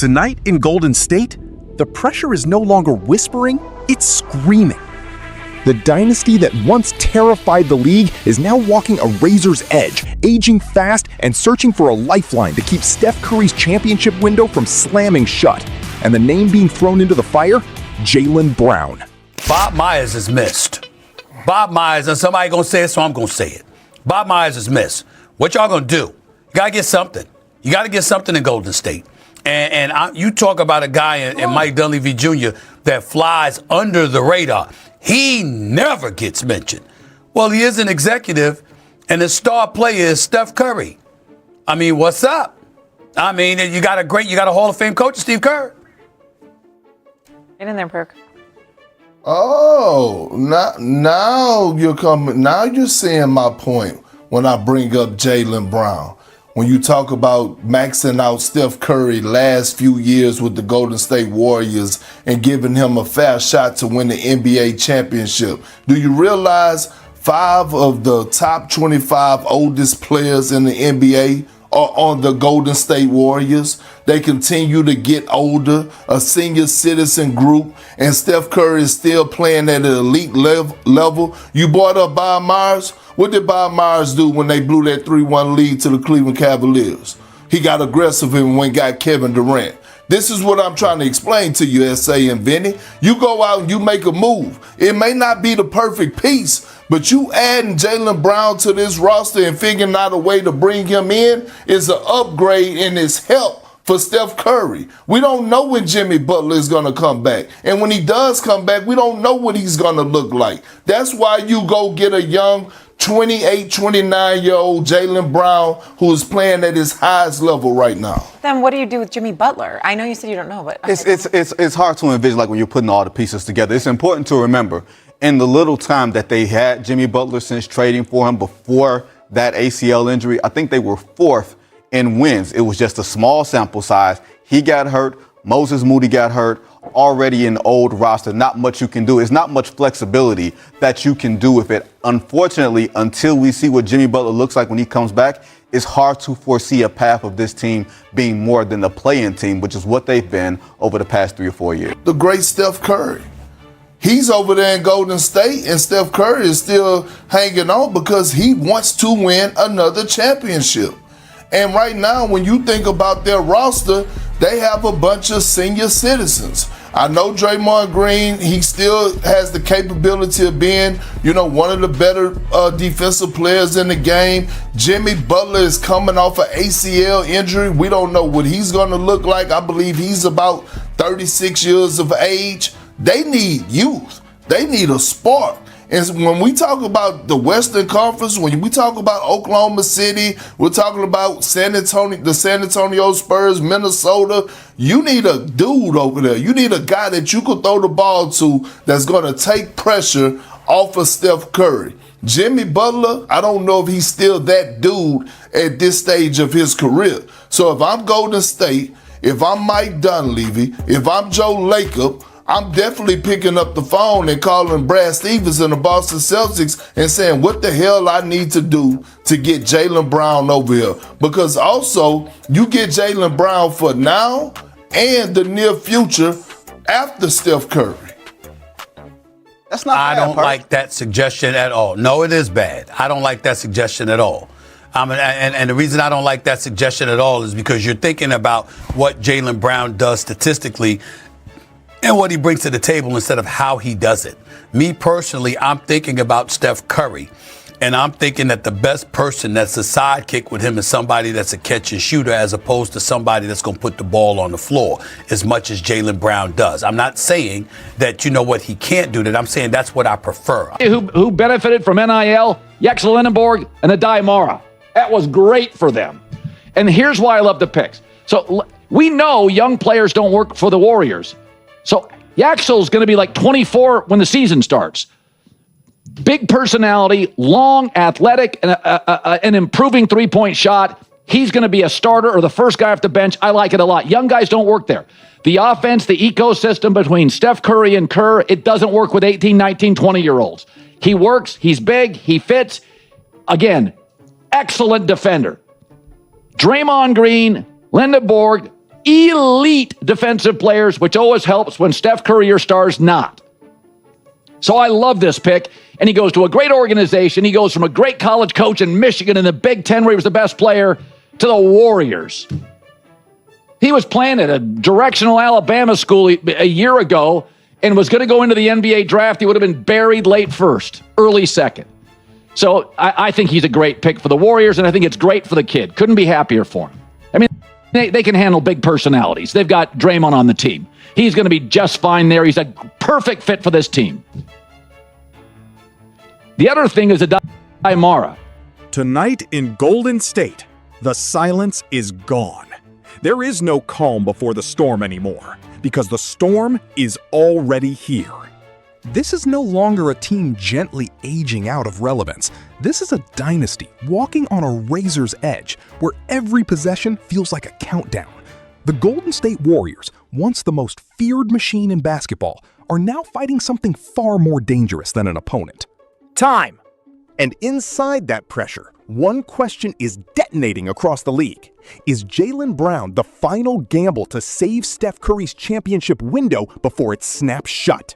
Tonight in Golden State, the pressure is no longer whispering, it's screaming. The dynasty that once terrified the league is now walking a razor's edge, aging fast and searching for a lifeline to keep Steph Curry's championship window from slamming shut. And the name being thrown into the fire? Jaylen Brown. Bob Myers is missed. Bob Myers, and somebody gonna say it, so I'm gonna say it. Bob Myers is missed. What y'all gonna do? You gotta get something. You gotta get something in Golden State. You talk about a guy in Mike Dunleavy Jr. that flies under the radar. He never gets mentioned. Well, he is an executive, and his star player is Steph Curry. I mean, what's up? I mean, you got a Hall of Fame coach, Steve Kerr. Get in there, Perk. Oh, now you're coming. Now you're seeing my point when I bring up Jaylen Brown. When you talk about maxing out Steph Curry last few years with the Golden State Warriors and giving him a fair shot to win the NBA championship. Do you realize 5 of the top 25 oldest players in the NBA are on the Golden State Warriors? They continue to get older, a senior citizen group, and Steph Curry is still playing at an elite level. You brought up Bob Myers. What did Bob Myers do when they blew that 3-1 lead to the Cleveland Cavaliers? He got aggressive and went and got Kevin Durant. This is what I'm trying to explain to you, S.A. and Vinny. You go out and you make a move. It may not be the perfect piece, but you adding Jaylen Brown to this roster and figuring out a way to bring him in is an upgrade and it's help for Steph Curry. We don't know when Jimmy Butler is going to come back. And when he does come back, we don't know what he's going to look like. That's why you go get a young 28, 29-year-old Jaylen Brown who is playing at his highest level right now. Then what do you do with Jimmy Butler? I know you said you don't know, but it's hard to envision, like, when you're putting all the pieces together. It's important to remember, in the little time that they had Jimmy Butler since trading for him before that ACL injury, I think they were 4th in wins. It was just a small sample size. He got hurt. Moses Moody got hurt. Already an old roster. Not much you can do. It's not much flexibility that you can do with it. Unfortunately, until we see what Jimmy Butler looks like when he comes back, it's hard to foresee a path of this team being more than a play-in team, which is what they've been over the past 3 or 4 years. The great Steph Curry. He's over there in Golden State, and Steph Curry is still hanging on because he wants to win another championship. And right now, when you think about their roster, they have a bunch of senior citizens. I know Draymond Green, he still has the capability of being, one of the better defensive players in the game. Jimmy Butler is coming off an ACL injury. We don't know what he's going to look like. I believe he's about 36 years of age. They need youth. They need a spark. And when we talk about the Western Conference, when we talk about Oklahoma City, we're talking about the San Antonio Spurs, Minnesota, you need a dude over there. You need a guy that you could throw the ball to that's going to take pressure off of Steph Curry. Jimmy Butler, I don't know if he's still that dude at this stage of his career. So if I'm Golden State, if I'm Mike Dunleavy, if I'm Joe Lacob, I'm definitely picking up the phone and calling Brad Stevens and the Boston Celtics and saying what the hell I need to do to get Jaylen Brown over here. Because also, you get Jaylen Brown for now and the near future after Steph Curry. That's not bad, I don't like that suggestion at all. No, it is bad. I don't like that suggestion at all. And the reason I don't like that suggestion at all is because you're thinking about what Jaylen Brown does statistically and what he brings to the table instead of how he does it. Me personally, I'm thinking about Steph Curry, and I'm thinking that the best person that's a sidekick with him is somebody that's a catch and shooter as opposed to somebody that's going to put the ball on the floor as much as Jaylen Brown does. I'm not saying that, he can't do that. I'm saying that's what I prefer. Who benefited from NIL? Yaxel Lindenborg and Adai Mara. That was great for them. And here's why I love the picks. So we know young players don't work for the Warriors. So Yaxel's going to be like 24 when the season starts. Big personality, long, athletic, and an improving three-point shot. He's going to be a starter or the first guy off the bench. I like it a lot. Young guys don't work there. The offense, the ecosystem between Steph Curry and Kerr, it doesn't work with 18, 19, 20-year-olds. He works. He's big. He fits. Again, excellent defender. Draymond Green, Linda Borg, elite defensive players, which always helps when Steph Curry, your star's not. So I love this pick. And he goes to a great organization. He goes from a great college coach in Michigan in the Big Ten where he was the best player to the Warriors. He was playing at a directional Alabama school a year ago and was going to go into the NBA draft. He would have been buried late first, early second. So I think he's a great pick for the Warriors, and I think it's great for the kid. Couldn't be happier for him. I mean, they can handle big personalities. They've got Draymond on the team. He's going to be just fine there. He's a perfect fit for this team. The other thing is Mara. Tonight in Golden State, the silence is gone. There is no calm before the storm anymore, because the storm is already here. This is no longer a team gently aging out of relevance. This is a dynasty walking on a razor's edge, where every possession feels like a countdown. The Golden State Warriors, once the most feared machine in basketball, are now fighting something far more dangerous than an opponent. Time! And inside that pressure, one question is detonating across the league. Is Jaylen Brown the final gamble to save Steph Curry's championship window before it snaps shut?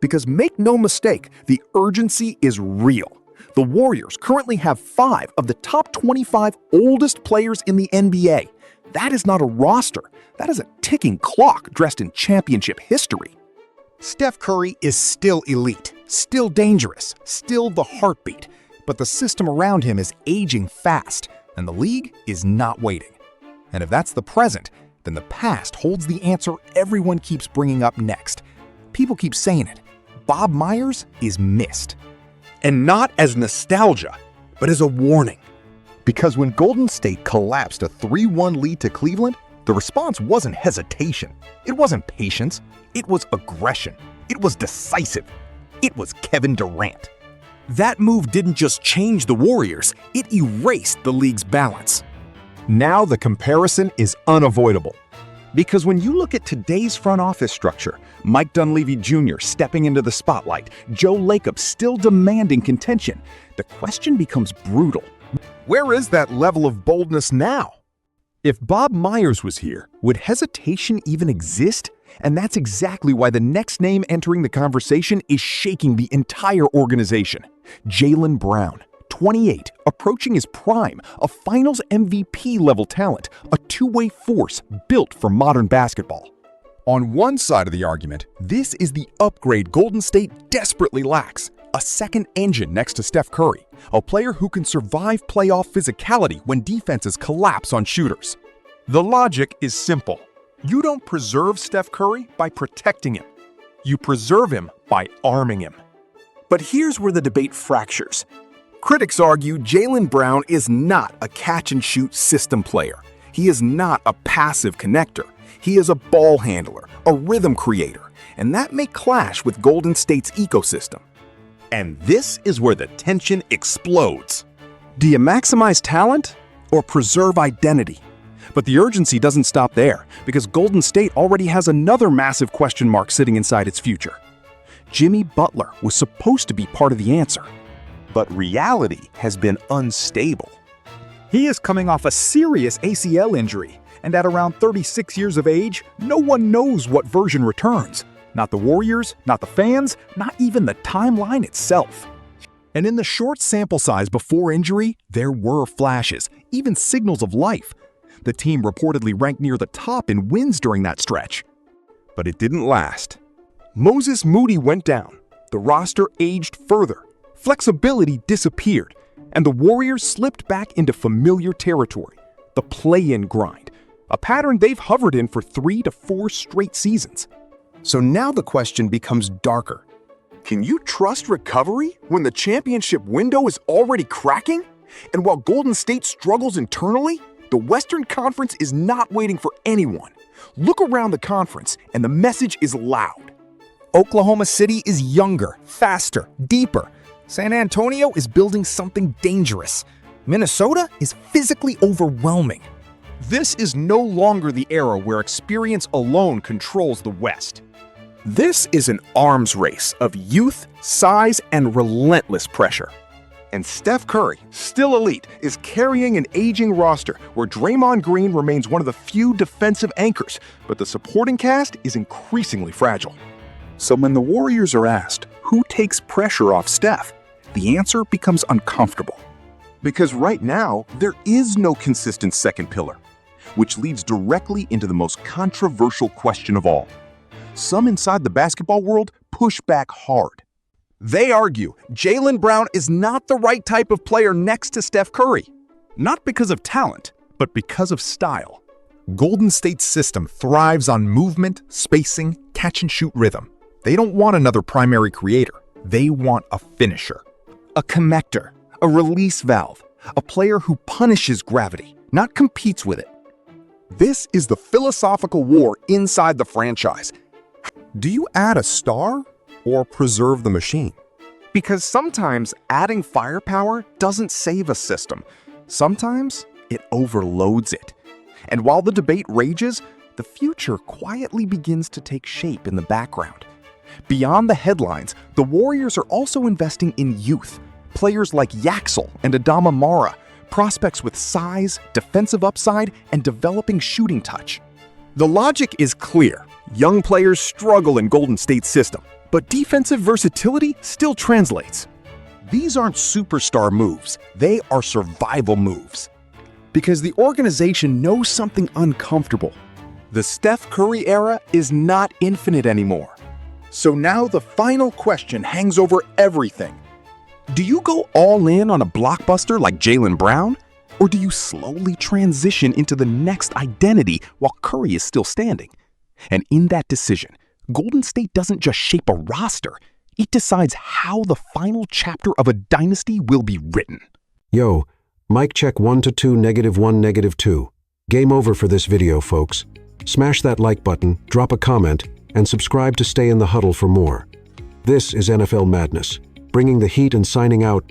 Because make no mistake, the urgency is real. The Warriors currently have 5 of the top 25 oldest players in the NBA. That is not a roster. That is a ticking clock dressed in championship history. Steph Curry is still elite, still dangerous, still the heartbeat. But the system around him is aging fast, and the league is not waiting. And if that's the present, then the past holds the answer everyone keeps bringing up next. People keep saying it. Bob Myers is missed. And not as nostalgia, but as a warning. Because when Golden State collapsed a 3-1 lead to Cleveland, the response wasn't hesitation. It wasn't patience. It was aggression. It was decisive. It was Kevin Durant. That move didn't just change the Warriors, it erased the league's balance. Now the comparison is unavoidable. Because when you look at today's front office structure, Mike Dunleavy Jr. stepping into the spotlight, Joe Lacob still demanding contention, the question becomes brutal. Where is that level of boldness now? If Bob Myers was here, would hesitation even exist? And that's exactly why the next name entering the conversation is shaking the entire organization. Jaylen Brown, 28, approaching his prime, a finals MVP level talent, a two-way force built for modern basketball. On one side of the argument, this is the upgrade Golden State desperately lacks. A second engine next to Steph Curry, a player who can survive playoff physicality when defenses collapse on shooters. The logic is simple. You don't preserve Steph Curry by protecting him. You preserve him by arming him. But here's where the debate fractures. Critics argue Jaylen Brown is not a catch-and-shoot system player. He is not a passive connector. He is a ball handler, a rhythm creator, and that may clash with Golden State's ecosystem. And this is where the tension explodes. Do you maximize talent or preserve identity? But the urgency doesn't stop there, because Golden State already has another massive question mark sitting inside its future. Jimmy Butler was supposed to be part of the answer, but reality has been unstable. He is coming off a serious ACL injury, and at around 36 years of age, no one knows what version returns. Not the Warriors, not the fans, not even the timeline itself. And in the short sample size before injury, there were flashes, even signals of life. The team reportedly ranked near the top in wins during that stretch. But it didn't last. Moses Moody went down. The roster aged further. Flexibility disappeared. And the Warriors slipped back into familiar territory. The play-in grind. A pattern they've hovered in for 3 to 4 straight seasons. So now the question becomes darker. Can you trust recovery when the championship window is already cracking? And while Golden State struggles internally, the Western Conference is not waiting for anyone. Look around the conference, and the message is loud. Oklahoma City is younger, faster, deeper. San Antonio is building something dangerous. Minnesota is physically overwhelming. This is no longer the era where experience alone controls the West. This is an arms race of youth, size, and relentless pressure. And Steph Curry, still elite, is carrying an aging roster where Draymond Green remains one of the few defensive anchors, but the supporting cast is increasingly fragile. So when the Warriors are asked, who takes pressure off Steph, the answer becomes uncomfortable. Because right now, there is no consistent second pillar, which leads directly into the most controversial question of all. Some inside the basketball world push back hard. They argue Jaylen Brown is not the right type of player next to Steph Curry. Not because of talent, but because of style. Golden State's system thrives on movement, spacing, catch-and-shoot rhythm. They don't want another primary creator. They want a finisher. A connector, a release valve, a player who punishes gravity, not competes with it. This is the philosophical war inside the franchise. Do you add a star or preserve the machine? Because sometimes adding firepower doesn't save a system. Sometimes it overloads it. And while the debate rages, the future quietly begins to take shape in the background. Beyond the headlines, the Warriors are also investing in youth. Players like Yaxel and Adama Mara, prospects with size, defensive upside, and developing shooting touch. The logic is clear. Young players struggle in Golden State's system, but defensive versatility still translates. These aren't superstar moves, they are survival moves. Because the organization knows something uncomfortable. The Steph Curry era is not infinite anymore. So now the final question hangs over everything. Do you go all in on a blockbuster like Jaylen Brown? Or do you slowly transition into the next identity while Curry is still standing? And in that decision, Golden State doesn't just shape a roster, it decides how the final chapter of a dynasty will be written. Yo, mic check 1 to 2, -1, -2. Game over for this video, folks. Smash that like button, drop a comment, and subscribe to stay in the huddle for more. This is NFL Madness, bringing the heat and signing out.